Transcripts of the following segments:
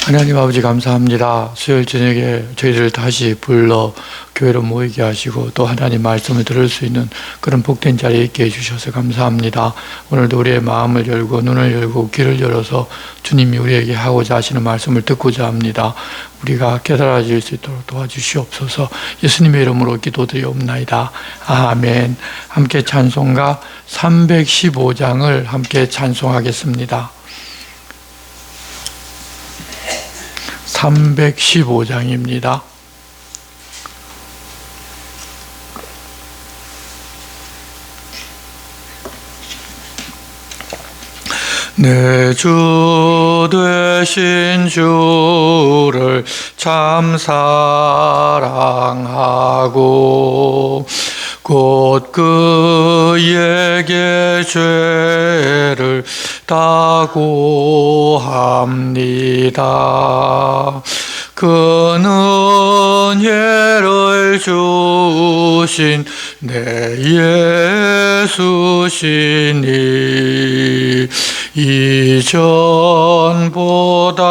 하나님 아버지 감사합니다. 수요일 저녁에 저희를 다시 불러 교회로 모이게 하시고 또 하나님 말씀을 들을 수 있는 그런 복된 자리에 있게 해주셔서 감사합니다. 오늘도 우리의 마음을 열고 눈을 열고 귀를 열어서 주님이 우리에게 하고자 하시는 말씀을 듣고자 합니다. 우리가 깨달아질 수 있도록 도와주시옵소서. 예수님의 이름으로 기도드리옵나이다. 아멘. 함께 찬송가 315장을 함께 찬송하겠습니다. 315장입니다. 내 주 되신 주를 참 사랑하고 곧 그에게 죄를 다고 합니다. 그는 예를 주신 내 예수시니 이전보다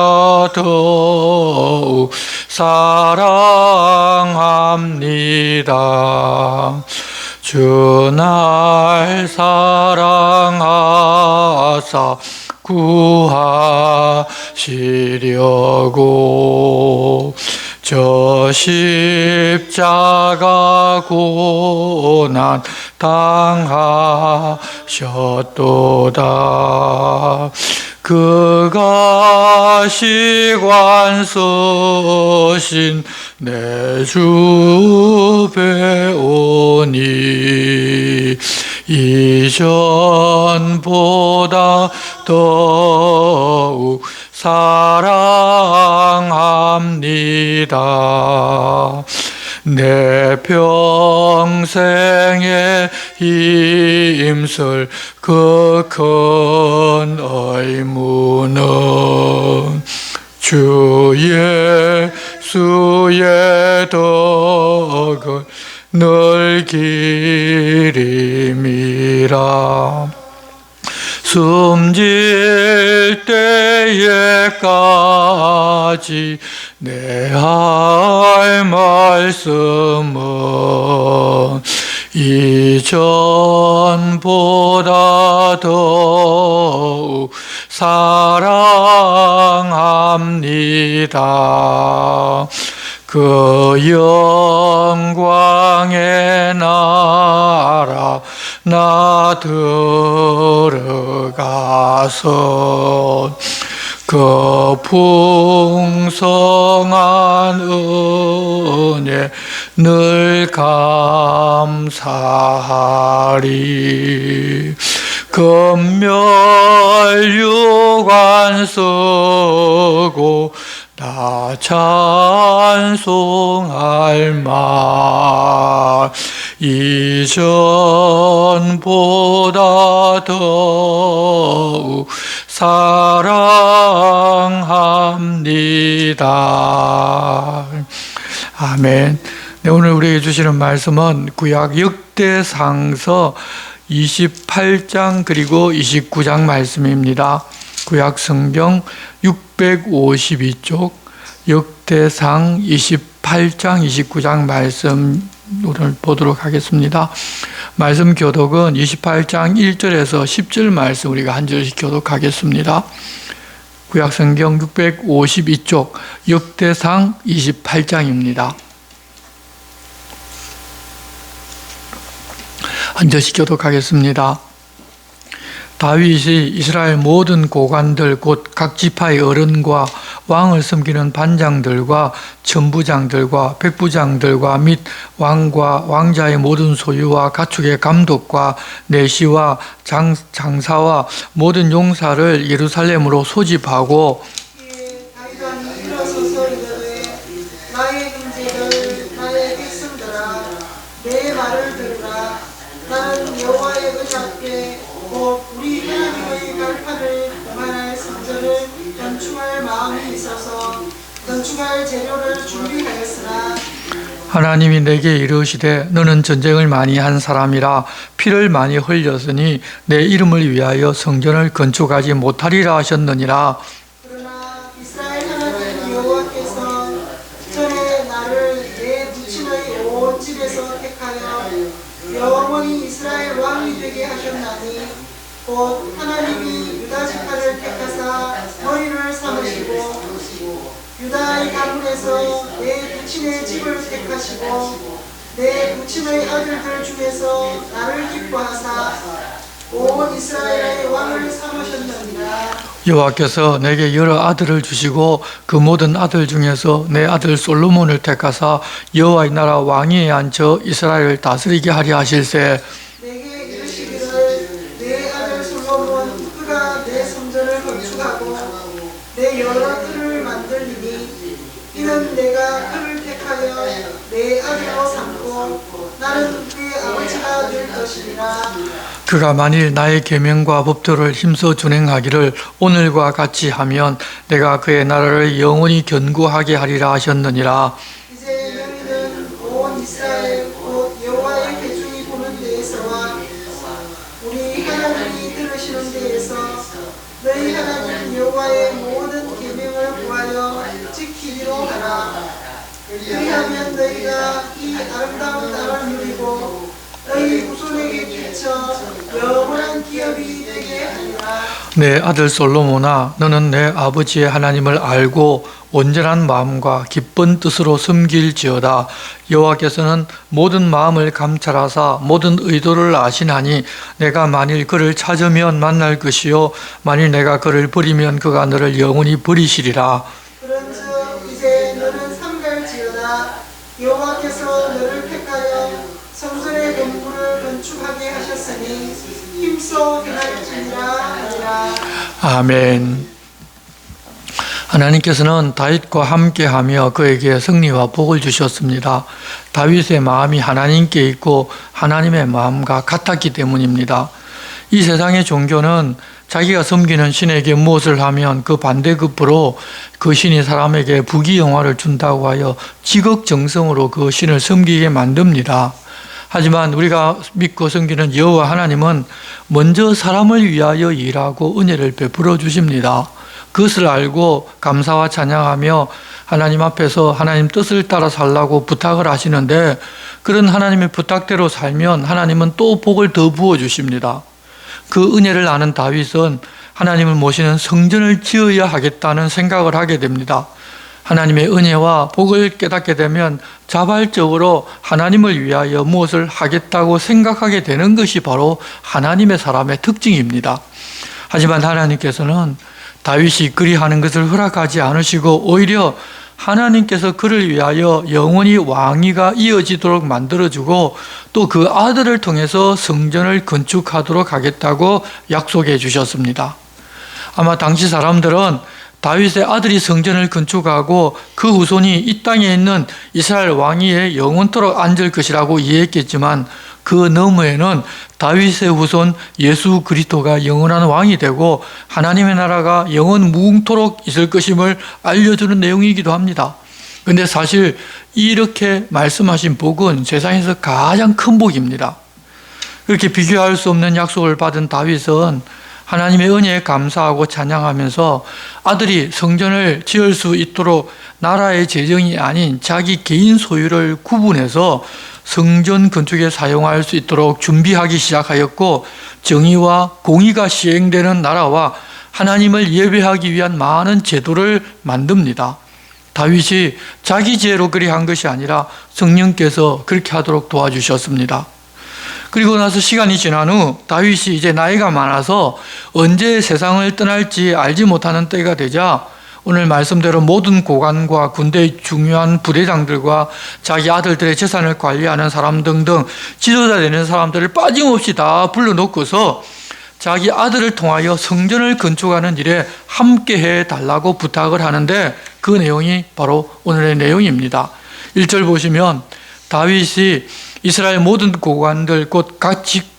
더욱 사랑합니다. 주 날 사랑하사 구하시려고 저 십자가 고난 당하셨도다. 그가 시관 쓰신 내 주 배우니 이전보다 더욱 사랑합니다. 내 평생에 힘쓸 그 큰 의무는 주 예수의 덕을 늘 기림이라. 숨질 때에까지 내 할 말씀은 이전보다 더욱 사랑합니다. 그 영광의 나라 나 들어가서 그 풍성한 은혜 늘 감사하리. 금멸유관 쓰고 나 찬송할 말 이전보다 더욱 사랑합니다. 아멘. 네, 오늘 우리에게 주시는 말씀은 구약 역대상서 28장 그리고 29장 말씀입니다. 구약 성경 652쪽 역대상 28장 29장 말씀 오늘 보도록 하겠습니다. 말씀 교독은 28장 1절에서 10절 말씀 우리가 한 절씩 교독하겠습니다. 구약 성경 652쪽 역대상 28장입니다. 한 절씩 교독하겠습니다. 다윗이 이스라엘 모든 고관들 곧 각 지파의 어른과 왕을 섬기는 반장들과 천부장들과 백부장들과 및 왕과 왕자의 모든 소유와 가축의 감독과 내시와 장사와 모든 용사를 예루살렘으로 소집하고 나의 군대들 나의 백성들아 내 말을 들으라. 나는 여호와의 의답게 곧 우리 하나님의 결판을 공안할 성전을 건축할 마음이 있어서 건축할 재료를 준비하였으나 하나님이 내게 이르시되 너는 전쟁을 많이 한 사람이라 피를 많이 흘렸으니 내 이름을 위하여 성전을 건축하지 못하리라 하셨느니라. 그러나 이스라엘 하나님 여호와께서 전에 나를 내 부친의 온 집에서 택하여 영원히 이스라엘 왕이 되게 하셨나니 곧 하나님이 유다 지파를 택하사 머리를 삼으시고 유다의 가문에서 내 부친의 집을 택하시고 내 부친의 아들들 중에서 나를 기뻐하사 온 이스라엘의 왕을 삼으셨느니라. 여호와께서 내게 여러 아들을 주시고 그 모든 아들 중에서 내 아들 솔로몬을 택하사 여호와의 나라 왕위에 앉혀 이스라엘을 다스리게 하려 하실세. 내게 이르시기를 내 아들 솔로몬 그가 내 성전을 건축하고 내 여러 뜰을 만들리니 이는 내가 그를 택하여 내 아들로 삼고 나는 그의 아버지가 될 것이니라. 그가 만일 나의 계명과 법도를 힘써 준행하기를 오늘과 같이 하면 내가 그의 나라를 영원히 견고하게 하리라 하셨느니라. 이제 너희는 온 이스라엘 곧 여호와의 회중이 보는 데에서와 우리 하나님이 들으시는 데에서 너희 하나님 여호와의 모든 계명을 구하여 지키기로 하라. 그리하면 너희가 이 아름다운 나라를 누리고 너희 후손에게 끼쳐 영원한 기업이 되게 하리라. 내 아들 솔로몬아, 너는 내 아버지의 하나님을 알고 온전한 마음과 기쁜 뜻으로 섬길지어다. 여호와께서는 모든 마음을 감찰하사 모든 의도를 아시나니 내가 만일 그를 찾으면 만날 것이요 만일 내가 그를 버리면 그가 너를 영원히 버리시리라. 그런즉 이제 너는 삼갈지어다. 여호와께서 너를 택하여 성전의 건물을 건축하게 하셨으니 힘써 행할지니라 하리라. 아멘. 하나님께서는 다윗과 함께하며 그에게 승리와 복을 주셨습니다. 다윗의 마음이 하나님께 있고 하나님의 마음과 같았기 때문입니다. 이 세상의 종교는 자기가 섬기는 신에게 무엇을 하면 그 반대급부로 그 신이 사람에게 부귀영화를 준다고 하여 지극정성으로 그 신을 섬기게 만듭니다. 하지만 우리가 믿고 섬기는 여호와 하나님은 먼저 사람을 위하여 일하고 은혜를 베풀어 주십니다. 그것을 알고 감사와 찬양하며 하나님 앞에서 하나님 뜻을 따라 살라고 부탁을 하시는데 그런 하나님의 부탁대로 살면 하나님은 또 복을 더 부어 주십니다. 그 은혜를 아는 다윗은 하나님을 모시는 성전을 지어야 하겠다는 생각을 하게 됩니다. 하나님의 은혜와 복을 깨닫게 되면 자발적으로 하나님을 위하여 무엇을 하겠다고 생각하게 되는 것이 바로 하나님의 사람의 특징입니다. 하지만 하나님께서는 다윗이 그리하는 것을 허락하지 않으시고 오히려 하나님께서 그를 위하여 영원히 왕위가 이어지도록 만들어주고 또 그 아들을 통해서 성전을 건축하도록 하겠다고 약속해 주셨습니다. 아마 당시 사람들은 다윗의 아들이 성전을 건축하고 그 후손이 이 땅에 있는 이스라엘 왕위에 영원토록 앉을 것이라고 이해했겠지만 그 너머에는 다윗의 후손 예수 그리스도가 영원한 왕이 되고 하나님의 나라가 영원 무궁토록 있을 것임을 알려주는 내용이기도 합니다. 그런데 사실 이렇게 말씀하신 복은 세상에서 가장 큰 복입니다. 그렇게 비교할 수 없는 약속을 받은 다윗은 하나님의 은혜에 감사하고 찬양하면서 아들이 성전을 지을 수 있도록 나라의 재정이 아닌 자기 개인 소유를 구분해서 성전 건축에 사용할 수 있도록 준비하기 시작하였고 정의와 공의가 시행되는 나라와 하나님을 예배하기 위한 많은 제도를 만듭니다. 다윗이 자기 지혜로 그리 한 것이 아니라 성령께서 그렇게 하도록 도와주셨습니다. 그리고 나서 시간이 지난 후 다윗이 이제 나이가 많아서 언제 세상을 떠날지 알지 못하는 때가 되자 오늘 말씀대로 모든 고관과 군대의 중요한 부대장들과 자기 아들들의 재산을 관리하는 사람 등등 지도자 되는 사람들을 빠짐없이 다 불러놓고서 자기 아들을 통하여 성전을 건축하는 일에 함께 해달라고 부탁을 하는데 그 내용이 바로 오늘의 내용입니다. 1절 보시면 다윗이 이스라엘 모든 고관들 곧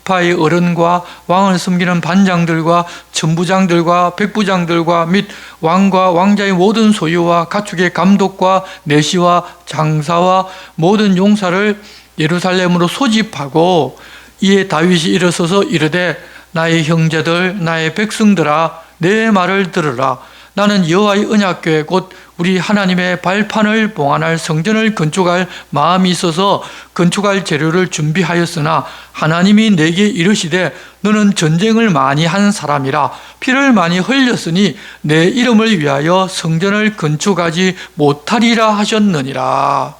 지파의 어른과 왕을 섬기는 반장들과 천부장들과 백부장들과 및 왕과 왕자의 모든 소유와 가축의 감독과 내시와 장사와 모든 용사를 예루살렘으로 소집하고, 이에 다윗이 일어서서 이르되 나의 형제들 나의 백성들아 내 말을 들으라. 나는 여호와의 언약궤 곧 우리 하나님의 발판을 봉안할 성전을 건축할 마음이 있어서 건축할 재료를 준비하였으나 하나님이 내게 이르시되 너는 전쟁을 많이 한 사람이라 피를 많이 흘렸으니 내 이름을 위하여 성전을 건축하지 못하리라 하셨느니라.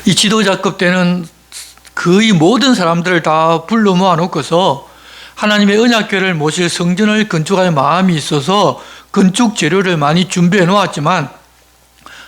이 지도자급 때는 거의 모든 사람들을 다 불러 모아놓고서 하나님의 언약궤를 모실 성전을 건축할 마음이 있어서 건축 재료를 많이 준비해 놓았지만,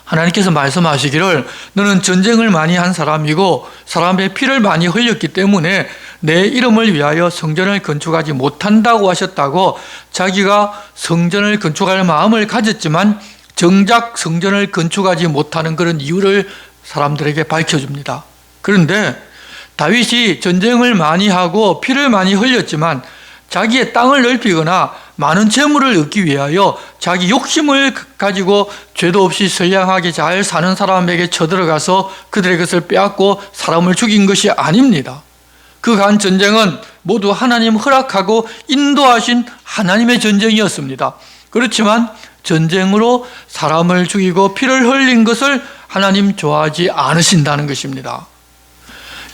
하나님께서 말씀하시기를 너는 전쟁을 많이 한 사람이고 사람의 피를 많이 흘렸기 때문에 내 이름을 위하여 성전을 건축하지 못한다고 하셨다고, 자기가 성전을 건축할 마음을 가졌지만 정작 성전을 건축하지 못하는 그런 이유를 사람들에게 밝혀줍니다. 그런데 다윗이 전쟁을 많이 하고 피를 많이 흘렸지만 자기의 땅을 넓히거나 많은 재물을 얻기 위하여 자기 욕심을 가지고 죄도 없이 선량하게 잘 사는 사람에게 쳐들어가서 그들의 것을 빼앗고 사람을 죽인 것이 아닙니다. 그간 전쟁은 모두 하나님 허락하고 인도하신 하나님의 전쟁이었습니다. 그렇지만 전쟁으로 사람을 죽이고 피를 흘린 것을 하나님 좋아하지 않으신다는 것입니다.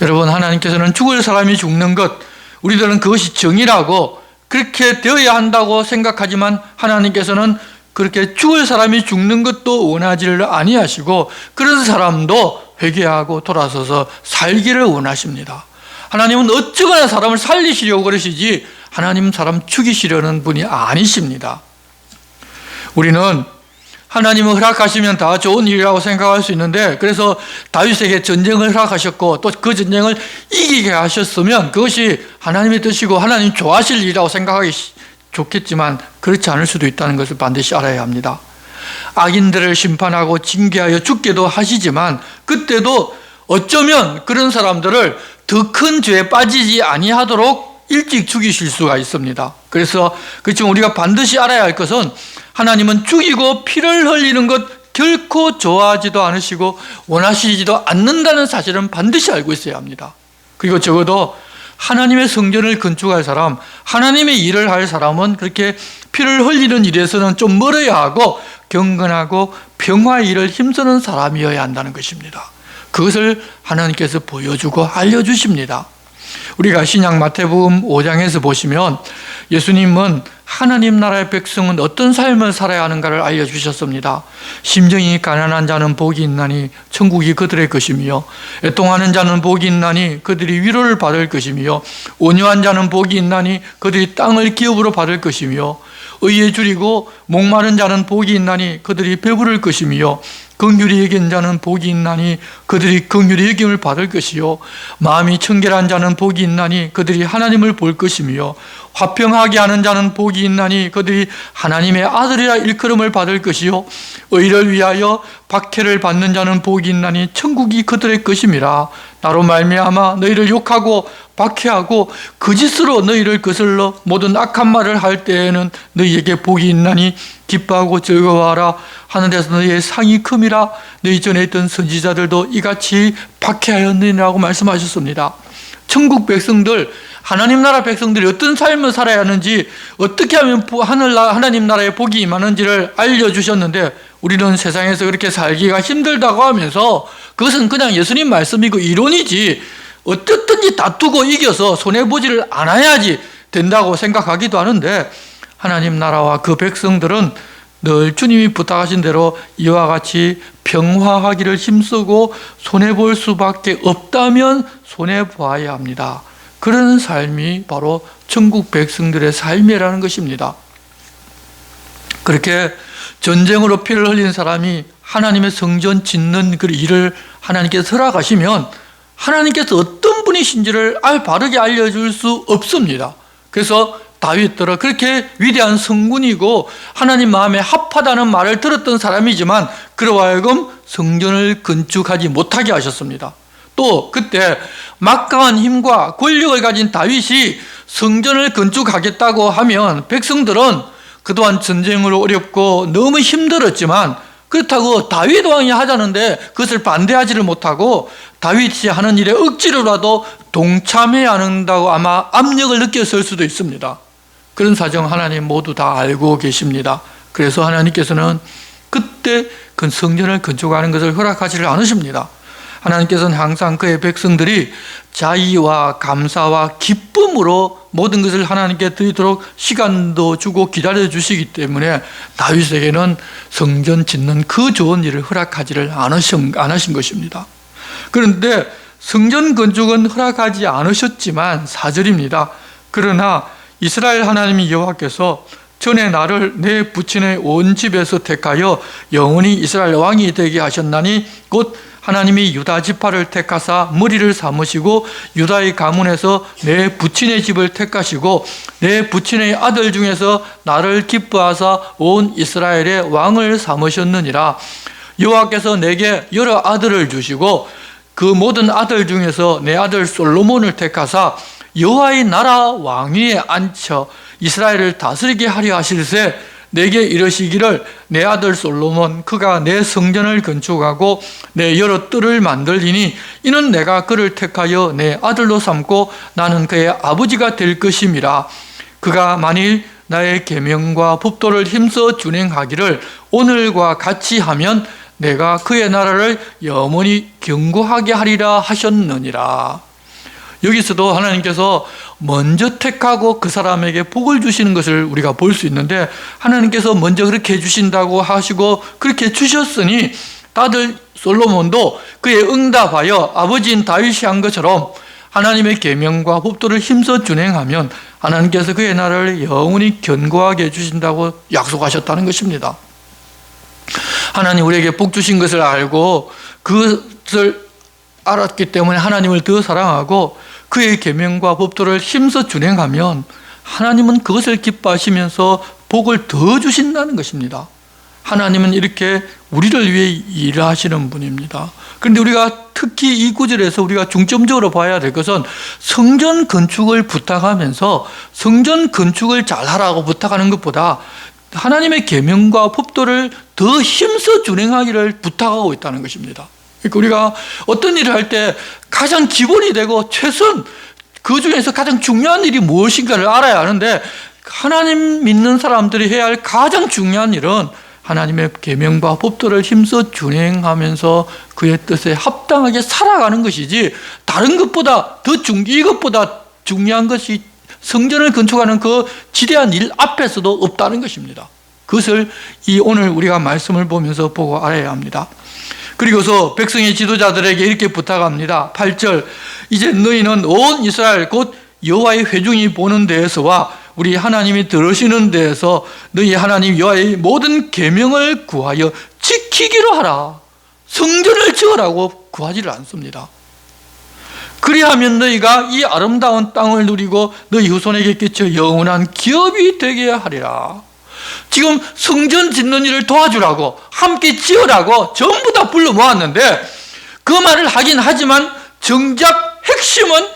여러분, 하나님께서는 죽을 사람이 죽는 것, 우리들은 그것이 정의라고 그렇게 되어야 한다고 생각하지만 하나님께서는 그렇게 죽을 사람이 죽는 것도 원하지를 아니하시고 그런 사람도 회개하고 돌아서서 살기를 원하십니다. 하나님은 어쩌거나 사람을 살리시려고 그러시지 하나님은 사람 죽이시려는 분이 아니십니다. 우리는 하나님은 허락하시면 다 좋은 일이라고 생각할 수 있는데, 그래서 다윗에게 전쟁을 허락하셨고 또 그 전쟁을 이기게 하셨으면 그것이 하나님의 뜻이고 하나님 좋아하실 일이라고 생각하기 좋겠지만 그렇지 않을 수도 있다는 것을 반드시 알아야 합니다. 악인들을 심판하고 징계하여 죽게도 하시지만 그때도 어쩌면 그런 사람들을 더 큰 죄에 빠지지 아니하도록 일찍 죽이실 수가 있습니다. 그렇지만 우리가 반드시 알아야 할 것은 하나님은 죽이고 피를 흘리는 것 결코 좋아하지도 않으시고 원하시지도 않는다는 사실은 반드시 알고 있어야 합니다. 그리고 적어도 하나님의 성전을 건축할 사람, 하나님의 일을 할 사람은 그렇게 피를 흘리는 일에서는 좀 멀어야 하고 경건하고 평화의 일을 힘쓰는 사람이어야 한다는 것입니다. 그것을 하나님께서 보여주고 알려주십니다. 우리가 신약 마태복음 5장에서 보시면 예수님은 하나님 나라의 백성은 어떤 삶을 살아야 하는가를 알려주셨습니다. 심정이 가난한 자는 복이 있나니 천국이 그들의 것이며, 애통하는 자는 복이 있나니 그들이 위로를 받을 것이며, 온유한 자는 복이 있나니 그들이 땅을 기업으로 받을 것이며, 의에 줄이고 목마른 자는 복이 있나니 그들이 배부를 것이며, 긍휼히 여긴 자는 복이 있나니 그들이 긍휼히 여김을 받을 것이요, 마음이 청결한 자는 복이 있나니 그들이 하나님을 볼 것이며, 화평하게 하는 자는 복이 있나니 그들이 하나님의 아들이라 일컬음을 받을 것이요, 의를 위하여 박해를 받는 자는 복이 있나니 천국이 그들의 것임이라. 나로 말미암아 너희를 욕하고 박해하고 거짓으로 너희를 거슬러 모든 악한 말을 할 때에는 너희에게 복이 있나니 기뻐하고 즐거워하라. 하늘에서 너희의 상이 큼이라. 너희 전에 있던 선지자들도 이같이 박해하였느니라고 말씀하셨습니다. 천국 백성들, 하나님 나라 백성들이 어떤 삶을 살아야 하는지, 어떻게 하면 하나님 나라에 복이 임하는지를 알려주셨는데, 우리는 세상에서 그렇게 살기가 힘들다고 하면서 그것은 그냥 예수님 말씀이고 이론이지 어떻든지 다투고 이겨서 손해보지를 않아야지 된다고 생각하기도 하는데, 하나님 나라와 그 백성들은 늘 주님이 부탁하신 대로 이와 같이 평화하기를 힘쓰고 손해볼 수밖에 없다면 손해보아야 합니다. 그런 삶이 바로 천국 백성들의 삶이라는 것입니다. 그렇게 전쟁으로 피를 흘린 사람이 하나님의 성전 짓는 그 일을 하나님께서 허락하시면 하나님께서 어떤 분이신지를 바르게 알려줄 수 없습니다. 그래서 다윗들은 그렇게 위대한 성군이고 하나님 마음에 합하다는 말을 들었던 사람이지만 그로 하여금 성전을 건축하지 못하게 하셨습니다. 또 그때 막강한 힘과 권력을 가진 다윗이 성전을 건축하겠다고 하면 백성들은 그동안 전쟁으로 어렵고 너무 힘들었지만 그렇다고 다윗 왕이 하자는데 그것을 반대하지를 못하고 다윗이 하는 일에 억지로라도 동참해야 한다고 아마 압력을 느꼈을 수도 있습니다. 그런 사정 하나님 모두 다 알고 계십니다. 그래서 하나님께서는 그때 그 성전을 건축하는 것을 허락하지를 않으십니다. 하나님께서는 항상 그의 백성들이 자의와 감사와 기쁨으로 모든 것을 하나님께 드리도록 시간도 주고 기다려 주시기 때문에 다윗에게는 성전 짓는 그 좋은 일을 허락하지를 않으신 것입니다. 그런데 성전 건축은 허락하지 않으셨지만 4절입니다. 그러나 이스라엘 하나님 여호와께서 전에 나를 내 부친의 온 집에서 택하여 영원히 이스라엘 왕이 되게 하셨나니 곧 하나님이 유다 지파를 택하사 머리를 삼으시고 유다의 가문에서 내 부친의 집을 택하시고 내 부친의 아들 중에서 나를 기뻐하사 온 이스라엘의 왕을 삼으셨느니라. 여호와께서 내게 여러 아들을 주시고 그 모든 아들 중에서 내 아들 솔로몬을 택하사 여호와의 나라 왕위에 앉혀 이스라엘을 다스리게 하려 하실세 내게 이르시기를 내 아들 솔로몬 그가 내 성전을 건축하고 내 여러 뜰을 만들리니 이는 내가 그를 택하여 내 아들로 삼고 나는 그의 아버지가 될 것임이라. 그가 만일 나의 계명과 법도를 힘써 준행하기를 오늘과 같이 하면 내가 그의 나라를 영원히 견고하게 하리라 하셨느니라. 여기서도 하나님께서 먼저 택하고 그 사람에게 복을 주시는 것을 우리가 볼 수 있는데 하나님께서 먼저 그렇게 해주신다고 하시고 그렇게 주셨으니 아들 솔로몬도 그에 응답하여 아버지인 다윗이 한 것처럼 하나님의 계명과 법도를 힘써 준행하면 하나님께서 그의 나라를 영원히 견고하게 해주신다고 약속하셨다는 것입니다. 하나님 우리에게 복 주신 것을 알고 그것을 알았기 때문에 하나님을 더 사랑하고 그의 계명과 법도를 힘써 준행하면 하나님은 그것을 기뻐하시면서 복을 더 주신다는 것입니다. 하나님은 이렇게 우리를 위해 일하시는 분입니다. 그런데 우리가 특히 이 구절에서 우리가 중점적으로 봐야 될 것은 성전 건축을 부탁하면서 성전 건축을 잘하라고 부탁하는 것보다 하나님의 계명과 법도를 더 힘써 준행하기를 부탁하고 있다는 것입니다. 그러니까 우리가 어떤 일을 할 때 가장 기본이 되고 최선 그 중에서 가장 중요한 일이 무엇인가를 알아야 하는데 하나님 믿는 사람들이 해야 할 가장 중요한 일은 하나님의 계명과 법도를 힘써 준행하면서 그의 뜻에 합당하게 살아가는 것이지 다른 것보다 이것보다 중요한 것이 성전을 건축하는 그 지대한 일 앞에서도 없다는 것입니다. 그것을 오늘 우리가 말씀을 보면서 보고 알아야 합니다. 그리고서 백성의 지도자들에게 이렇게 부탁합니다. 8절 이제 너희는 온 이스라엘 곧 여호와의 회중이 보는 데에서와 우리 하나님이 들으시는 데에서 너희 하나님 여호와의 모든 계명을 구하여 지키기로 하라. 성전을 지으라고 구하지를 않습니다. 그리하면 너희가 이 아름다운 땅을 누리고 너희 후손에게 끼쳐 영원한 기업이 되게 하리라. 지금 성전 짓는 일을 도와주라고 함께 지으라고 전부 다 불러 모았는데 그 말을 하긴 하지만 정작 핵심은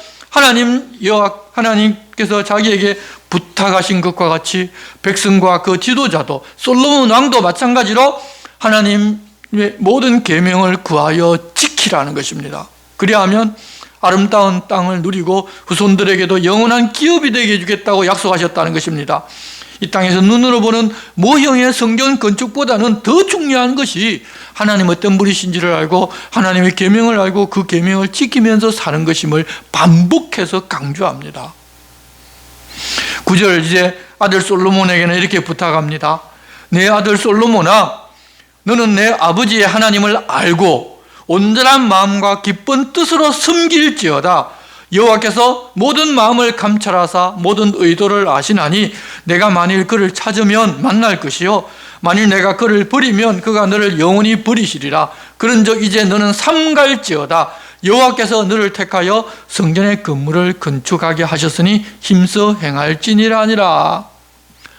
하나님께서 자기에게 부탁하신 것과 같이 백성과 그 지도자도 솔로몬 왕도 마찬가지로 하나님의 모든 계명을 구하여 지키라는 것입니다. 그리하면 아름다운 땅을 누리고 후손들에게도 영원한 기업이 되게 해주겠다고 약속하셨다는 것입니다. 이 땅에서 눈으로 보는 모형의 성전 건축보다는 더 중요한 것이 하나님 어떤 분이신지를 알고 하나님의 계명을 알고 그 계명을 지키면서 사는 것임을 반복해서 강조합니다. 9절 이제 아들 솔로몬에게는 이렇게 부탁합니다. 내 아들 솔로몬아, 너는 내 아버지의 하나님을 알고 온전한 마음과 기쁜 뜻으로 섬길지어다. 여호와께서 모든 마음을 감찰하사 모든 의도를 아시나니 내가 만일 그를 찾으면 만날 것이요 만일 내가 그를 버리면 그가 너를 영원히 버리시리라. 그런즉 이제 너는 삼갈지어다. 여호와께서 너를 택하여 성전의 건물을 건축하게 하셨으니 힘써 행할지니라 하니라.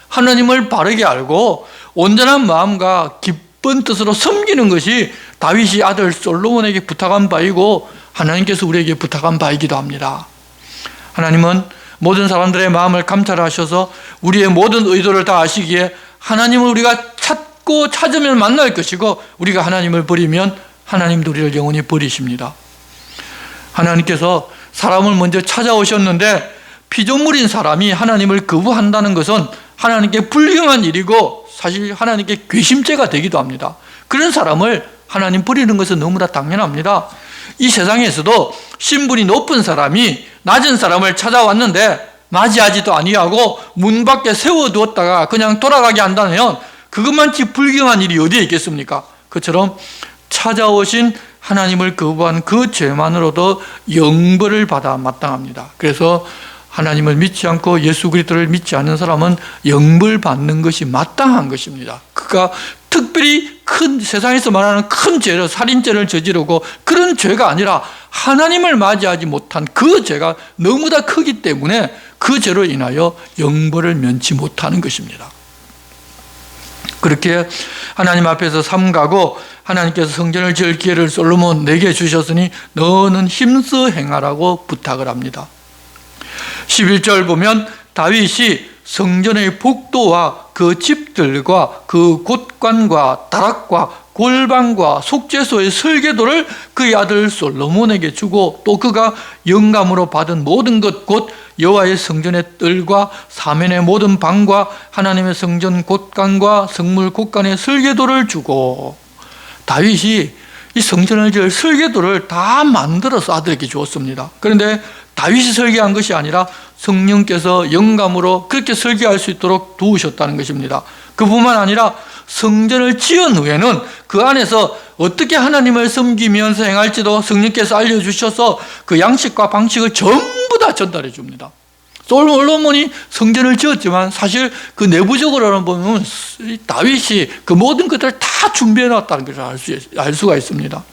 하나님을 바르게 알고 온전한 마음과 기쁜 뜻으로 섬기는 것이 다윗이 아들 솔로몬에게 부탁한 바이고 하나님께서 우리에게 부탁한 바이기도 합니다. 하나님은 모든 사람들의 마음을 감찰하셔서 우리의 모든 의도를 다 아시기에 하나님을 우리가 찾고 찾으면 만날 것이고 우리가 하나님을 버리면 하나님도 우리를 영원히 버리십니다. 하나님께서 사람을 먼저 찾아오셨는데 피조물인 사람이 하나님을 거부한다는 것은 하나님께 불경한 일이고 사실 하나님께 괘씸죄가 되기도 합니다. 그런 사람을 하나님 버리는 것은 너무나 당연합니다. 이 세상에서도 신분이 높은 사람이 낮은 사람을 찾아왔는데 맞이하지도 아니하고 문 밖에 세워두었다가 그냥 돌아가게 한다면 그것만치 불경한 일이 어디에 있겠습니까? 그처럼 찾아오신 하나님을 거부한 그 죄만으로도 영벌을 받아 마땅합니다. 그래서 하나님을 믿지 않고 예수 그리스도를 믿지 않는 사람은 영벌 받는 것이 마땅한 것입니다. 그가 특별히 큰 세상에서 말하는 큰 죄를 살인죄를 저지르고 그런 죄가 아니라 하나님을 맞이하지 못한 그 죄가 너무나 크기 때문에 그 죄로 인하여 영벌을 면치 못하는 것입니다. 그렇게 하나님 앞에서 삼가고 하나님께서 성전을 지을 기회를 솔로몬에게 주셨으니 너는 힘써 행하라고 부탁을 합니다. 11절 보면 다윗이 성전의 복도와 그 집들과 그 곳간과 다락과 골방과 속죄소의 설계도를 그의 아들 솔로몬에게 주고 또 그가 영감으로 받은 모든 것 곧 여호와의 성전의 뜰과 사면의 모든 방과 하나님의 성전 곳간과 성물 곳간의 설계도를 주고 다윗이 이 성전을 지을 설계도를 다 만들어서 아들에게 주었습니다. 그런데 다윗이 설계한 것이 아니라 성령께서 영감으로 그렇게 설계할 수 있도록 도우셨다는 것입니다. 그뿐만 아니라 성전을 지은 후에는 그 안에서 어떻게 하나님을 섬기면서 행할지도 성령께서 알려주셔서 그 양식과 방식을 전부 다 전달해 줍니다. 솔로몬이 성전을 지었지만 사실 그 내부적으로는 보면 다윗이 그 모든 것들을 다 준비해 놨다는 것을 알 수가 있습니다.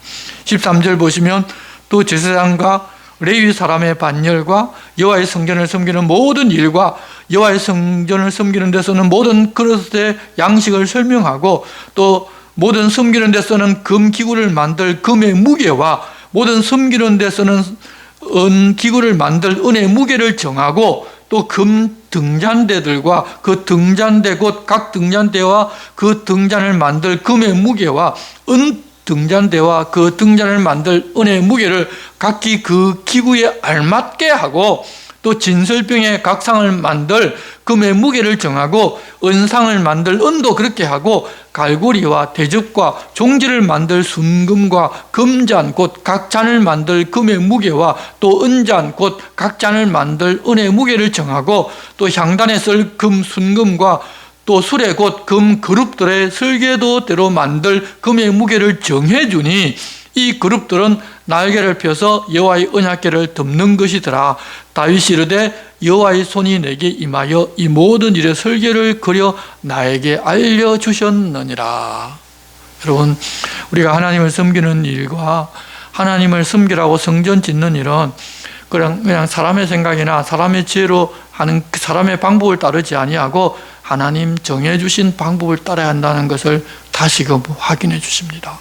13절 보시면 또 제사장과 레위 사람의 반열과 여호와의 성전을 섬기는 모든 일과 여호와의 성전을 섬기는 데서는 모든 그릇의 양식을 설명하고 또 모든 섬기는 데서는 금 기구를 만들 금의 무게와 모든 섬기는 데서는 은 기구를 만들 은의 무게를 정하고 또 금 등잔대들과 그 등잔대 곧 각 등잔대와 그 등잔을 만들 금의 무게와 은 등잔대와 그 등잔을 만들 은의 무게를 각기 그 기구에 알맞게 하고 또 진설병의 각 상을 만들 금의 무게를 정하고 은상을 만들 은도 그렇게 하고 갈고리와 대접과 종지를 만들 순금과 금잔 곧 각 잔을 만들 금의 무게와 또 은잔 곧 각 잔을 만들 은의 무게를 정하고 또 향단에 쓸 금 순금과 또 수레 곧 금 그룹들의 설계도대로 만들 금의 무게를 정해주니 이 그룹들은 날개를 펴서 여호와의 언약궤를 덮는 것이더라. 다윗이 이르되 여호와의 손이 내게 임하여 이 모든 일의 설계를 그려 나에게 알려주셨느니라. 여러분, 우리가 하나님을 섬기는 일과 하나님을 섬기라고 성전 짓는 일은 그냥 사람의 생각이나 사람의 지혜로 하는 사람의 방법을 따르지 아니하고 하나님 정해주신 방법을 따라야 한다는 것을 다시금 확인해 주십니다.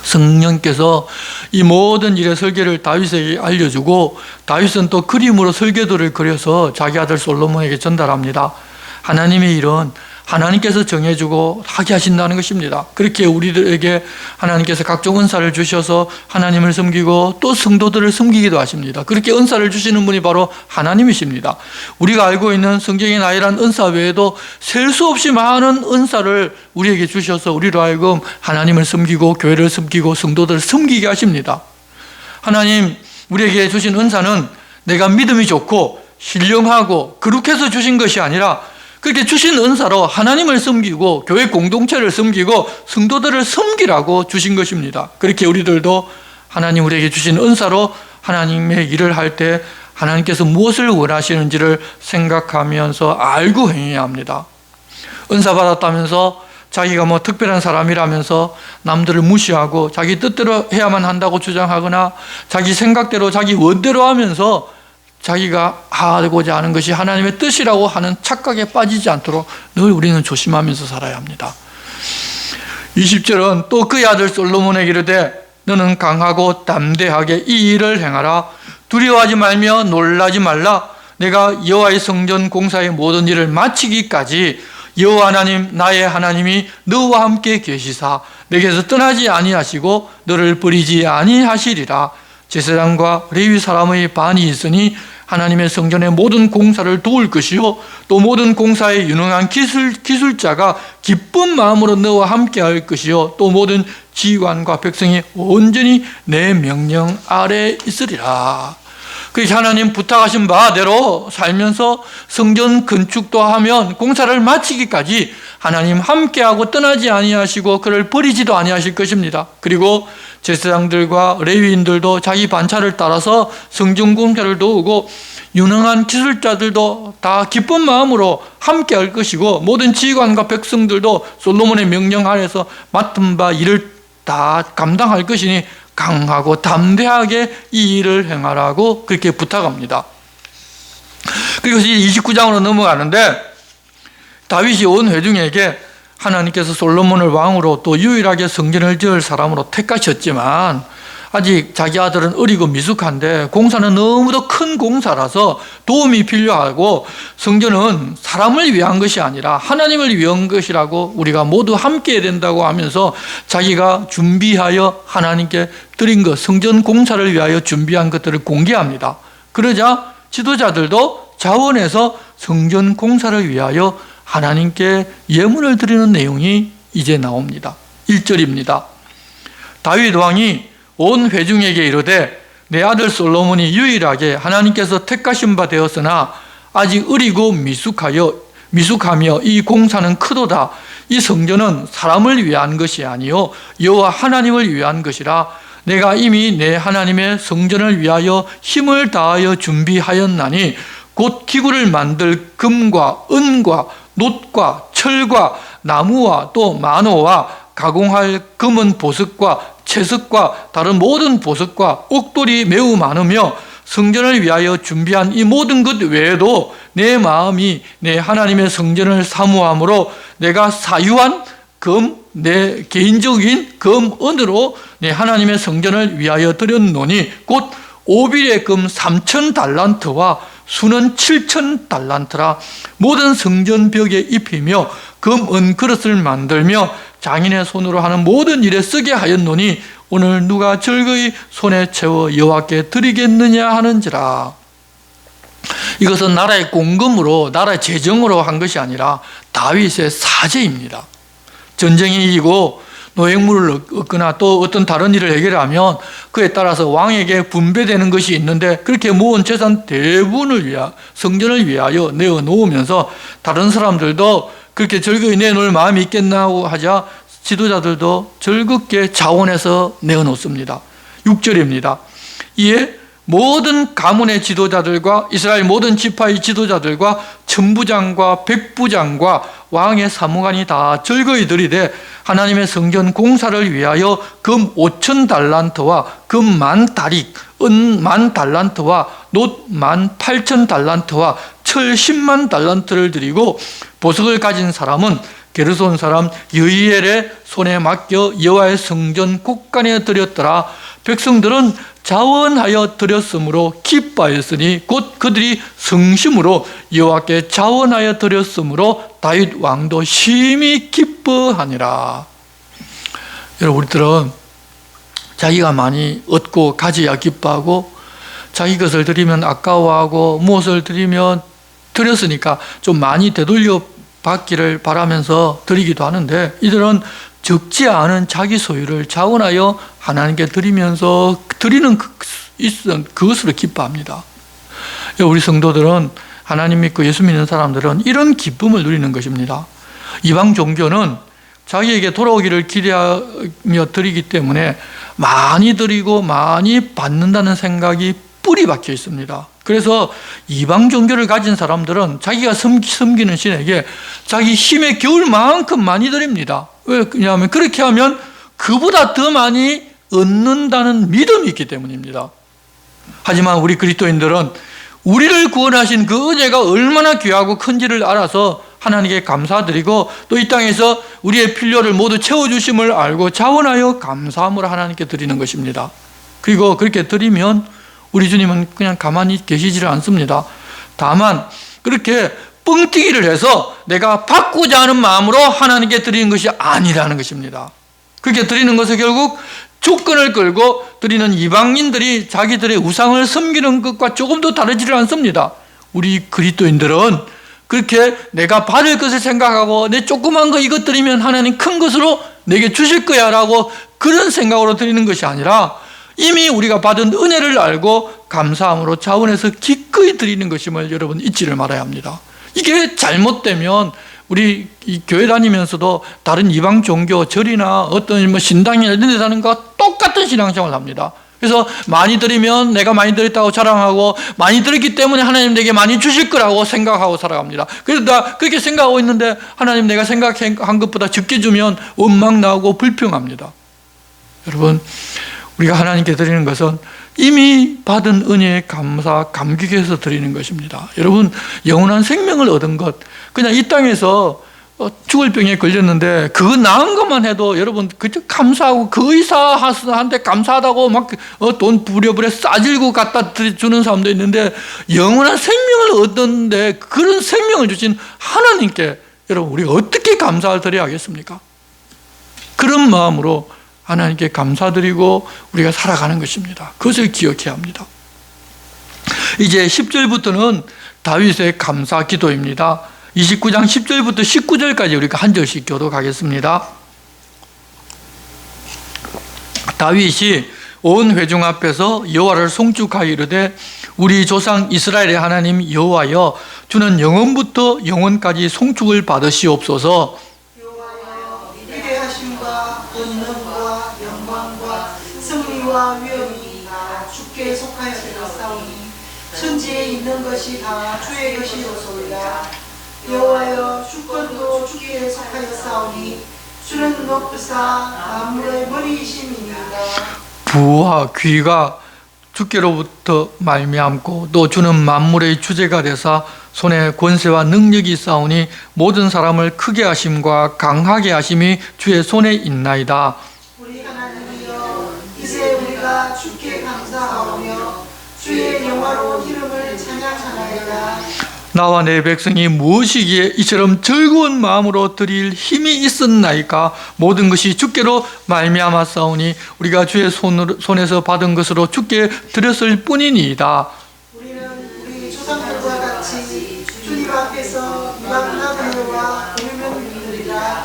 성령께서 이 모든 일의 설계를 다윗에게 알려주고 다윗은 또 그림으로 설계도를 그려서 자기 아들 솔로몬에게 전달합니다. 하나님의 일은 하나님께서 정해주고 하게 하신다는 것입니다. 그렇게 우리들에게 하나님께서 각종 은사를 주셔서 하나님을 섬기고 또 성도들을 섬기기도 하십니다. 그렇게 은사를 주시는 분이 바로 하나님이십니다. 우리가 알고 있는 성경의 나열한 은사 외에도 셀 수 없이 많은 은사를 우리에게 주셔서 우리로 하여금 하나님을 섬기고 교회를 섬기고 성도들을 섬기게 하십니다. 하나님 우리에게 주신 은사는 내가 믿음이 좋고 신령하고 거룩해서 주신 것이 아니라 그렇게 주신 은사로 하나님을 섬기고 교회 공동체를 섬기고 성도들을 섬기라고 주신 것입니다. 그렇게 우리들도 하나님 우리에게 주신 은사로 하나님의 일을 할 때 하나님께서 무엇을 원하시는지를 생각하면서 알고 행해야 합니다. 은사 받았다면서 자기가 뭐 특별한 사람이라면서 남들을 무시하고 자기 뜻대로 해야만 한다고 주장하거나 자기 생각대로 자기 원대로 하면서 자기가 하고자 하는 것이 하나님의 뜻이라고 하는 착각에 빠지지 않도록 늘 우리는 조심하면서 살아야 합니다. 20절은 또 그의 아들 솔로몬에게 이르되 너는 강하고 담대하게 이 일을 행하라. 두려워하지 말며 놀라지 말라. 내가 여호와의 성전 공사의 모든 일을 마치기까지 여호와 하나님 나의 하나님이 너와 함께 계시사 내게서 떠나지 아니하시고 너를 버리지 아니하시리라. 제사장과 레위 사람의 반이 있으니 하나님의 성전의 모든 공사를 도울 것이요 또 모든 공사에 유능한 기술자가 기쁜 마음으로 너와 함께 할 것이요 또 모든 지휘관과 백성이 온전히 내 명령 아래 있으리라. 그래서 하나님 부탁하신 바대로 살면서 성전 건축도 하면 공사를 마치기까지 하나님 함께하고 떠나지 아니하시고 그를 버리지도 아니하실 것입니다. 그리고 제사장들과 레위인들도 자기 반차를 따라서 성전 공사를 도우고 유능한 기술자들도 다 기쁜 마음으로 함께할 것이고 모든 지휘관과 백성들도 솔로몬의 명령 아래서 맡은 바 일을 다 감당할 것이니 강하고 담대하게 이 일을 행하라고 그렇게 부탁합니다. 그리고 29장으로 넘어가는데 다윗이 온 회중에게 하나님께서 솔로몬을 왕으로 또 유일하게 성전을 지을 사람으로 택하셨지만 아직 자기 아들은 어리고 미숙한데 공사는 너무도 큰 공사라서 도움이 필요하고 성전은 사람을 위한 것이 아니라 하나님을 위한 것이라고 우리가 모두 함께 해야 된다고 하면서 자기가 준비하여 하나님께 드린 것, 성전 공사를 위하여 준비한 것들을 공개합니다. 그러자 지도자들도 자원해서 성전 공사를 위하여 하나님께 예물을 드리는 내용이 이제 나옵니다. 1절입니다. 다윗 왕이 온 회중에게 이르되 내 아들 솔로몬이 유일하게 하나님께서 택하신 바 되었으나 아직 어리고 미숙하며 이 공사는 크도다. 이 성전은 사람을 위한 것이 아니요 여호와 하나님을 위한 것이라. 내가 이미 내 하나님의 성전을 위하여 힘을 다하여 준비하였나니 곧 기구를 만들 금과 은과 놋과 철과 나무와 또 만호와 가공할 금은 보석과 채석과 다른 모든 보석과 옥돌이 매우 많으며 성전을 위하여 준비한 이 모든 것 외에도 내 마음이 내 하나님의 성전을 사모함으로 내가 사유한 금, 내 개인적인 금은으로 내 하나님의 성전을 위하여 드렸노니 곧 오빌의 금 3,000달란트와 수는 7,000달란트라. 모든 성전 벽에 입히며 금, 은 그릇을 만들며 장인의 손으로 하는 모든 일에 쓰게 하였노니 오늘 누가 즐거이 손에 채워 여호와께 드리겠느냐 하는지라. 이것은 나라의 공금으로 나라의 재정으로 한 것이 아니라 다윗의 사제입니다. 전쟁이 이기고 노획물을 얻거나 또 어떤 다른 일을 해결하면 그에 따라서 왕에게 분배되는 것이 있는데 그렇게 모은 재산 대부분을 위하여 성전을 위하여 내어놓으면서 다른 사람들도 그렇게 즐거이 내놓을 마음이 있겠나고 하자 지도자들도 즐겁게 자원해서 내어놓습니다. 6절입니다. 이에 모든 가문의 지도자들과 이스라엘 모든 지파의 지도자들과 천부장과 백부장과 왕의 사무관이 다 즐거이 들이되 하나님의 성전 공사를 위하여 금 5,000달란트와 금 10,000다릭, 은 10,000달란트와 놋 18,000달란트와 철 100,000달란트를 드리고 보석을 가진 사람은 게르손 사람 여이엘의 손에 맡겨 여호와의 성전 곳간에 드렸더라. 백성들은 자원하여 드렸으므로 기뻐하였으니 곧 그들이 성심으로 여호와께 자원하여 드렸으므로 다윗 왕도 심히 기뻐하니라. 여러분, 우리들은 자기가 많이 얻고 가져야 기뻐하고 자기 것을 드리면 아까워하고 무엇을 드리면 드렸으니까 좀 많이 되돌려 받기를 바라면서 드리기도 하는데 이들은 적지 않은 자기 소유를 자원하여 하나님께 드리면서 드리는 그것으로 기뻐합니다. 우리 성도들은 하나님 믿고 예수 믿는 사람들은 이런 기쁨을 누리는 것입니다. 이방 종교는 자기에게 돌아오기를 기대하며 드리기 때문에 많이 드리고 많이 받는다는 생각이 뿌리 박혀 있습니다. 그래서 이방 종교를 가진 사람들은 자기가 섬기는 신에게 자기 힘에 겨울 만큼 많이 드립니다. 왜냐하면 그렇게 하면 그보다 더 많이 얻는다는 믿음이 있기 때문입니다. 하지만 우리 그리스도인들은 우리를 구원하신 그 은혜가 얼마나 귀하고 큰지를 알아서 하나님께 감사드리고 또 이 땅에서 우리의 필요를 모두 채워주심을 알고 자원하여 감사함으로 하나님께 드리는 것입니다. 그리고 그렇게 드리면 우리 주님은 그냥 가만히 계시지를 않습니다. 다만 그렇게 뻥튀기를 해서 내가 받고자 하는 마음으로 하나님께 드리는 것이 아니라는 것입니다. 그렇게 드리는 것은 결국 조건을 걸고 드리는 이방인들이 자기들의 우상을 섬기는 것과 조금도 다르지를 않습니다. 우리 그리스도인들은 그렇게 내가 받을 것을 생각하고 내 조그만 거 이것 드리면 하나님 큰 것으로 내게 주실 거야 라고 그런 생각으로 드리는 것이 아니라 이미 우리가 받은 은혜를 알고 감사함으로 자원해서 기꺼이 드리는 것임을 여러분 잊지를 말아야 합니다. 이게 잘못되면 우리 이 교회 다니면서도 다른 이방 종교 절이나 어떤 뭐 신당이나 이런 데 사는 것과 똑같은 신앙생활을 합니다. 그래서 많이 드리면 내가 많이 드렸다고 자랑하고 많이 드렸기 때문에 하나님 내게 많이 주실 거라고 생각하고 살아갑니다. 그래서 나 그렇게 생각하고 있는데 하나님 내가 생각한 것보다 적게 주면 원망 나오고 불평합니다. 여러분 우리가 하나님께 드리는 것은 이미 받은 은혜에 감사, 감격해서 드리는 것입니다. 여러분 영원한 생명을 얻은 것, 그냥 이 땅에서 죽을 병에 걸렸는데 그거 나은 것만 해도 여러분 그저 감사하고 그 의사한테 감사하다고 막 돈 부랴부랴 싸질고 갖다 주는 사람도 있는데 영원한 생명을 얻었는데 그런 생명을 주신 하나님께 여러분 우리가 어떻게 감사를 드려야 하겠습니까? 그런 마음으로 하나님께 감사드리고 우리가 살아가는 것입니다. 그것을 기억해야 합니다. 이제 10절부터는 다윗의 감사 기도입니다. 29장 10절부터 19절까지 우리가 한 절씩 교독하겠습니다. 다윗이 온 회중 앞에서 여호와를 송축하여 이르되 우리 조상 이스라엘의 하나님 여호와여 주는 영원부터 영원까지 송축을 받으시옵소서. 여호와여 위대하심과 권능과 영광과 승리와 위엄이 다 주께 속하였사오니 천지에 있는 것이 다 주의 것이오소이다. 여호와여 주권도 주께 속하였사오니 주는 높으사 만물의 머리이심이니이다. 부와 귀가 주께로부터 말미암고 또 주는 만물의 주제가 되사 손에 권세와 능력이 있사오니 모든 사람을 크게 하심과 강하게 하심이 주의 손에 있나이다. 우리 하나님이여 이제 우리가 주께 감사하오며 주의 영화로운 이름을 찬양하나이다. 나와 내 백성이 무엇이기에 이처럼 즐거운 마음으로 드릴 힘이 있었나이까. 모든 것이 주께로 말미암았사오니 우리가 주의 손에서 받은 것으로 주께 드렸을 뿐이니이다. 우리는 우리 조상들과 같이 주님 앞에서 이방나무와 돌면들이라.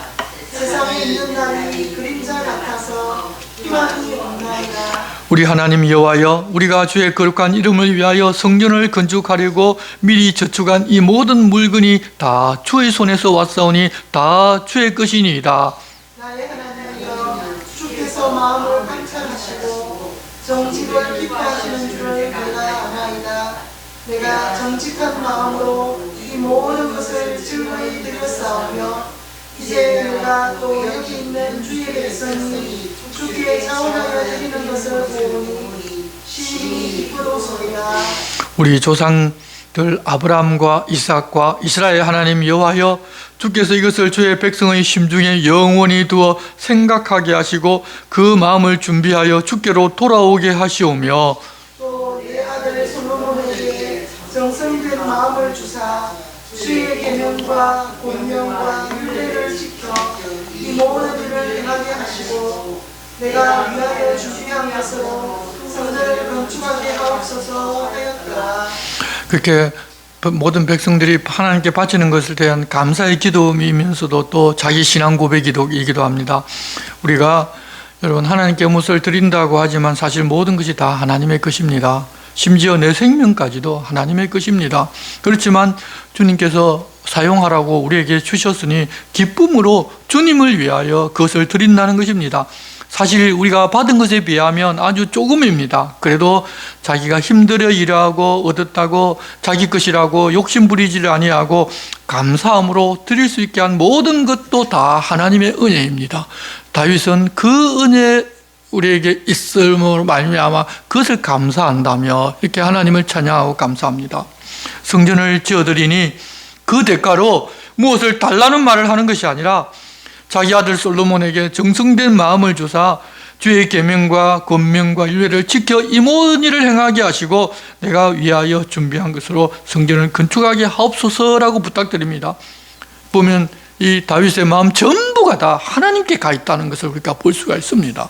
세상에 있는 날이 그림자 같아서 희망이 없나이다. 우리 하나님 여호와여 우리가 주의 거룩한 이름을 위하여 성전을 건축하려고 미리 저축한 이 모든 물건이 다 주의 손에서 왔사오니 다 주의 것이니이다. 나의 하나님이여 주께서 마음을 관찰하시고 정직을 기뻐하시는 줄을 내가 아나이다. 내가 정직한 마음으로 이 모든 것을 즐거이 드렸사오며 이제 내가 또 여기 있는 주의 백성이 주께 자원하여 드리는 것을 보니 심히 기쁘도소이다. 우리 조상들 아브라함과 이삭과 이스라엘 하나님 여호와여 주께서 이것을 주의 백성의 심중에 영원히 두어 생각하게 하시고 그 마음을 준비하여 주께로 돌아오게 하시오며 또 내 아들 솔로몬에게 정성된 마음을 주사 주의 계명과 권명과 율례를 지켜 이 모든 일을 행하게 하시고 내가 위하여 주시한 것으로 성전을 건축하게 하옵소서 하였더라. 그렇게 모든 백성들이 하나님께 바치는 것에 대한 감사의 기도이면서도 또 자기 신앙 고백이기도 합니다. 우리가 여러분 하나님께 무엇을 드린다고 하지만 사실 모든 것이 다 하나님의 것입니다. 심지어 내 생명까지도 하나님의 것입니다. 그렇지만 주님께서 사용하라고 우리에게 주셨으니 기쁨으로 주님을 위하여 그것을 드린다는 것입니다. 사실 우리가 받은 것에 비하면 아주 조금입니다. 그래도 자기가 힘들어 일하고 얻었다고 자기 것이라고 욕심 부리지를 아니하고 감사함으로 드릴 수 있게 한 모든 것도 다 하나님의 은혜입니다. 다윗은 그 은혜 우리에게 있음으로 말미암아 그것을 감사한다며 이렇게 하나님을 찬양하고 감사합니다. 성전을 지어드리니 그 대가로 무엇을 달라는 말을 하는 것이 아니라 자기 아들 솔로몬에게 정성된 마음을 주사 주의 계명과 권명과 율례를 지켜 이 모든 일을 행하게 하시고 내가 위하여 준비한 것으로 성전을 건축하게 하옵소서라고 부탁드립니다. 보면 이 다윗의 마음 전부가 다 하나님께 가 있다는 것을 우리가 볼 수가 있습니다.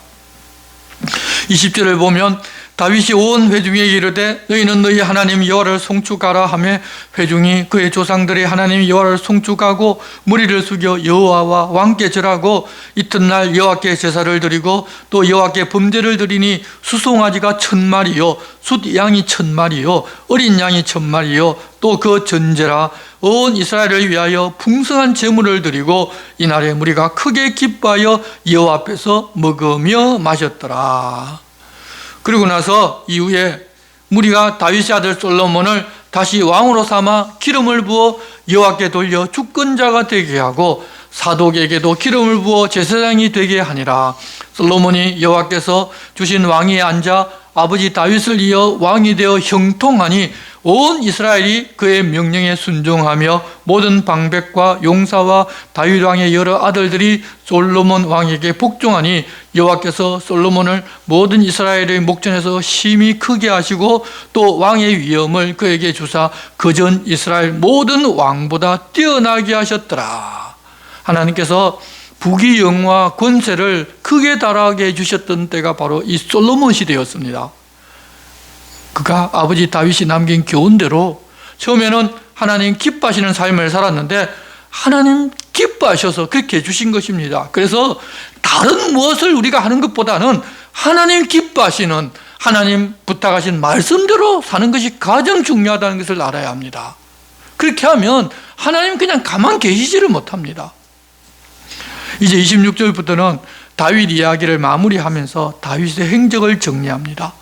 20절을 보면 다윗이 온 회중에게 이르되 너희는 너희 하나님 여호와를 송축하라 하며 회중이 그의 조상들의 하나님 여호와를 송축하고 머리를 숙여 여호와와 왕께 절하고 이튿날 여호와께 제사를 드리고 또 여호와께 범죄를 드리니 수송아지가 1000마리요 숫양이 1000마리요 어린 양이 1000마리요 또 그 전제라 온 이스라엘을 위하여 풍성한 제물을 드리고 이날에 무리가 크게 기뻐하여 여호와 앞에서 먹으며 마셨더라. 그리고 나서 이후에 무리가 다윗의 아들 솔로몬을 다시 왕으로 삼아 기름을 부어 여호와께 돌려 주권자가 되게 하고 사독에게도 기름을 부어 제사장이 되게 하니라. 솔로몬이 여호와께서 주신 왕위에 앉아 아버지 다윗을 이어 왕이 되어 형통하니 온 이스라엘이 그의 명령에 순종하며 모든 방백과 용사와 다윗 왕의 여러 아들들이 솔로몬 왕에게 복종하니 여호와께서 솔로몬을 모든 이스라엘의 목전에서 심히 크게 하시고 또 왕의 위엄을 그에게 주사 그전 이스라엘 모든 왕보다 뛰어나게 하셨더라. 하나님께서 부귀영화 권세를 크게 달하게 해주셨던 때가 바로 이 솔로몬 시대였습니다. 그가 아버지 다윗이 남긴 교훈대로 처음에는 하나님 기뻐하시는 삶을 살았는데 하나님 기뻐하셔서 그렇게 해주신 것입니다. 그래서 다른 무엇을 우리가 하는 것보다는 하나님 기뻐하시는, 하나님 부탁하신 말씀대로 사는 것이 가장 중요하다는 것을 알아야 합니다. 그렇게 하면 하나님 그냥 가만 계시지를 못합니다. 이제 26절부터는 다윗 이야기를 마무리하면서 다윗의 행적을 정리합니다.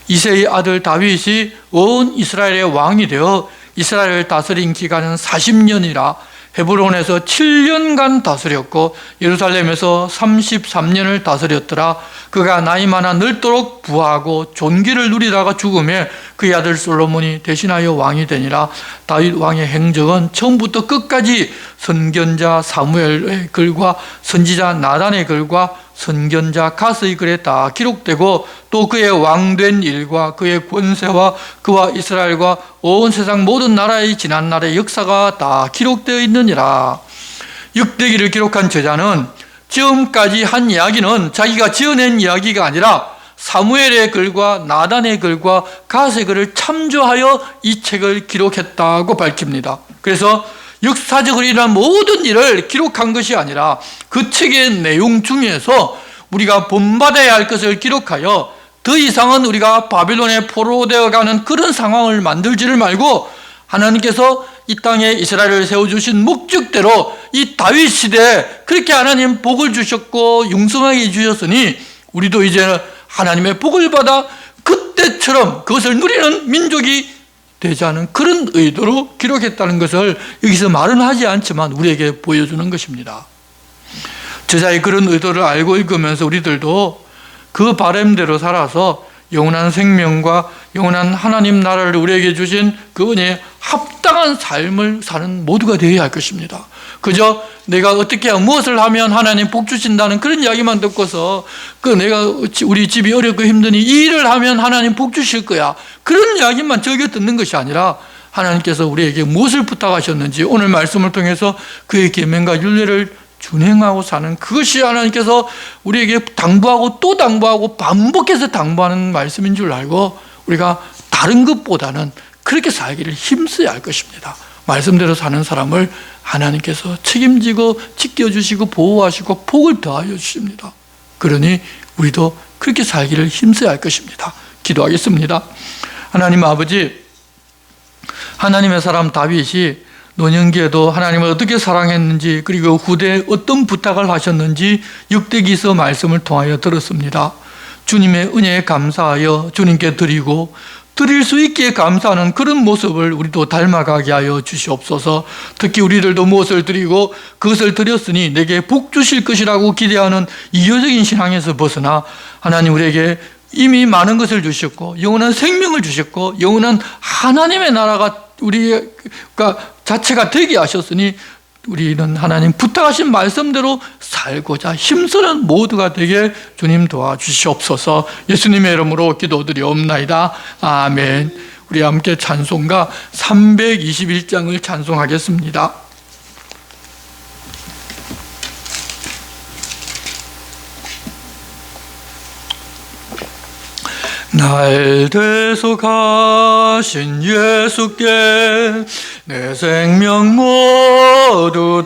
이새의 아들 다윗이 온 이스라엘의 왕이 되어 이스라엘을 다스린 기간은 40년이라 헤브론에서 7년간 다스렸고 예루살렘에서 33년을 다스렸더라. 그가 나이 많아 늙도록 부하고 존귀를 누리다가 죽음에 그의 아들 솔로몬이 대신하여 왕이 되니라. 다윗 왕의 행적은 처음부터 끝까지 선견자 사무엘의 글과 선지자 나단의 글과 선견자 가스의 글에 다 기록되고 또 그의 왕된 일과 그의 권세와 그와 이스라엘과 온 세상 모든 나라의 지난날의 역사가 다 기록되어 있느니라. 역대기를 기록한 저자는 지금까지 한 이야기는 자기가 지어낸 이야기가 아니라 사무엘의 글과 나단의 글과 가스의 글을 참조하여 이 책을 기록했다고 밝힙니다. 그래서 역사적으로 일어난 모든 일을 기록한 것이 아니라 그 책의 내용 중에서 우리가 본받아야 할 것을 기록하여 더 이상은 우리가 바빌론에 포로되어 가는 그런 상황을 만들지를 말고 하나님께서 이 땅에 이스라엘을 세워주신 목적대로 이 다윗 시대에 그렇게 하나님 복을 주셨고 융성하게 해주셨으니 우리도 이제 하나님의 복을 받아 그때처럼 그것을 누리는 민족이 되자는 그런 의도로 기록했다는 것을 여기서 말은 하지 않지만 우리에게 보여주는 것입니다. 저자의 그런 의도를 알고 읽으면서 우리들도 그 바람대로 살아서 영원한 생명과 영원한 하나님 나라를 우리에게 주신 그 은혜에 합당한 삶을 사는 모두가 되어야 할 것입니다. 그저 내가 어떻게 하면 무엇을 하면 하나님 복 주신다는 그런 이야기만 듣고서 우리 집이 어렵고 힘드니 이 일을 하면 하나님 복 주실 거야, 그런 이야기만 즐겨 듣는 것이 아니라 하나님께서 우리에게 무엇을 부탁하셨는지 오늘 말씀을 통해서 그의 계명과 율례를 준행하고 사는 그것이 하나님께서 우리에게 당부하고 또 당부하고 반복해서 당부하는 말씀인 줄 알고 우리가 다른 것보다는 그렇게 살기를 힘써야 할 것입니다. 말씀대로 사는 사람을 하나님께서 책임지고 지켜주시고 보호하시고 복을 더하여 주십니다. 그러니 우리도 그렇게 살기를 힘써야 할 것입니다. 기도하겠습니다. 하나님 아버지, 하나님의 사람 다윗이 노년기에도 하나님을 어떻게 사랑했는지 그리고 후대에 어떤 부탁을 하셨는지 역대기서 말씀을 통하여 들었습니다. 주님의 은혜에 감사하여 주님께 드리고 드릴 수 있기에 감사하는 그런 모습을 우리도 닮아가게 하여 주시옵소서. 특히 우리들도 무엇을 드리고 그것을 드렸으니 내게 복 주실 것이라고 기대하는 이교적인 신앙에서 벗어나 하나님 우리에게 이미 많은 것을 주셨고 영원한 생명을 주셨고 영원한 하나님의 나라가 우리가 자체가 되게 하셨으니 우리는 하나님 부탁하신 말씀대로 살고자 힘쓰는 모두가 되게 주님 도와주시옵소서. 예수님의 이름으로 기도드리옵나이다. 아멘. 우리 함께 찬송가 321장을 찬송하겠습니다. 날 대속하신 예수께 내 생명 모두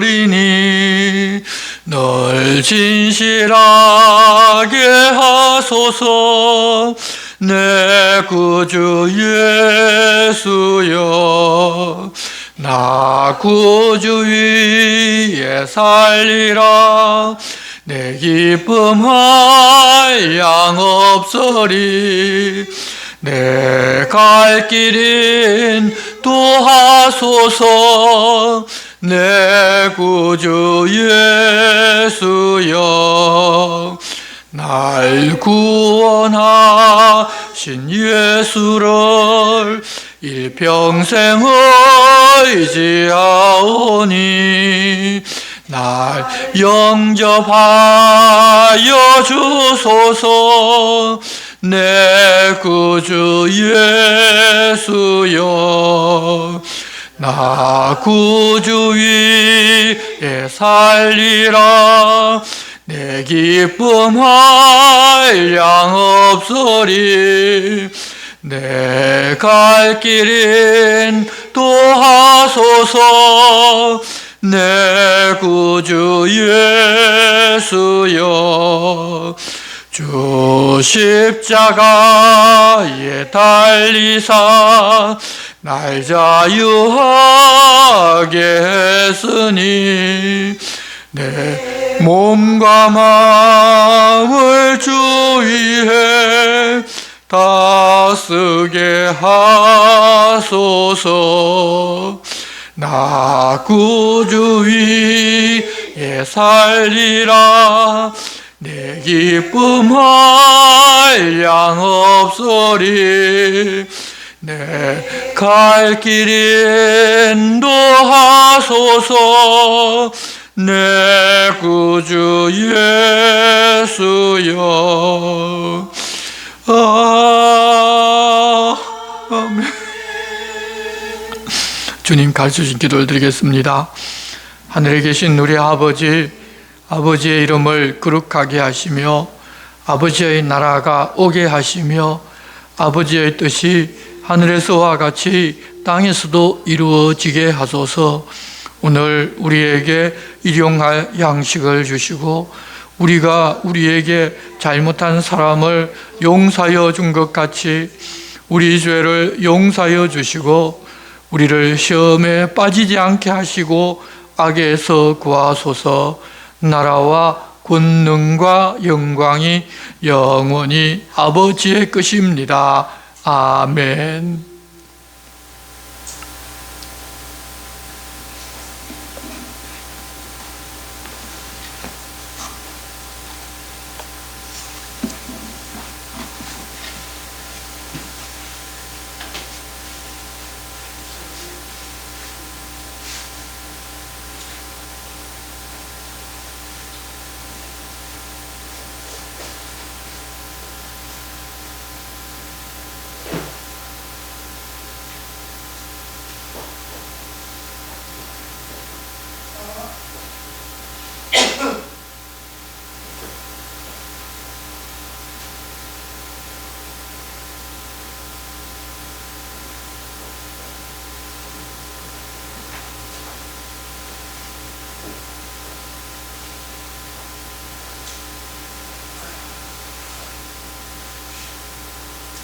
드리니 널 진실하게 하소서. 내 구주 예수여, 나 구주 위에 살리라. 내 기쁨 한량 없으리. 내 갈 길인 도하소서. 내 구주 예수여, 날 구원하신 예수를 일평생 의지하오니 날 영접하여 주소서. 내 구주 예수여, 나 구주 위에 살리라. 내 기쁨 한량 없으리. 내 갈 길인 도하소서. 내 구주 예수여, 주 십자가에 달리사 날 자유하게 했으니 내 몸과 마음을 주 위에 다 쓰게 하소서. 나 구주 위에 살리라. 내 기쁨 한량 없으리. 내 갈 길 인도하소서. 내 구주 예수여. 아멘. 주님 가르쳐주신 기도를 드리겠습니다. 하늘에 계신 우리 아버지, 아버지의 이름을 거룩하게 하시며 아버지의 나라가 오게 하시며 아버지의 뜻이 하늘에서와 같이 땅에서도 이루어지게 하소서. 오늘 우리에게 일용할 양식을 주시고 우리가 우리에게 잘못한 사람을 용서하여 준 것 같이 우리 죄를 용서하여 주시고 우리를 시험에 빠지지 않게 하시고 악에서 구하소서. 나라와 권능과 영광이 영원히 아버지의 것입니다. 아멘.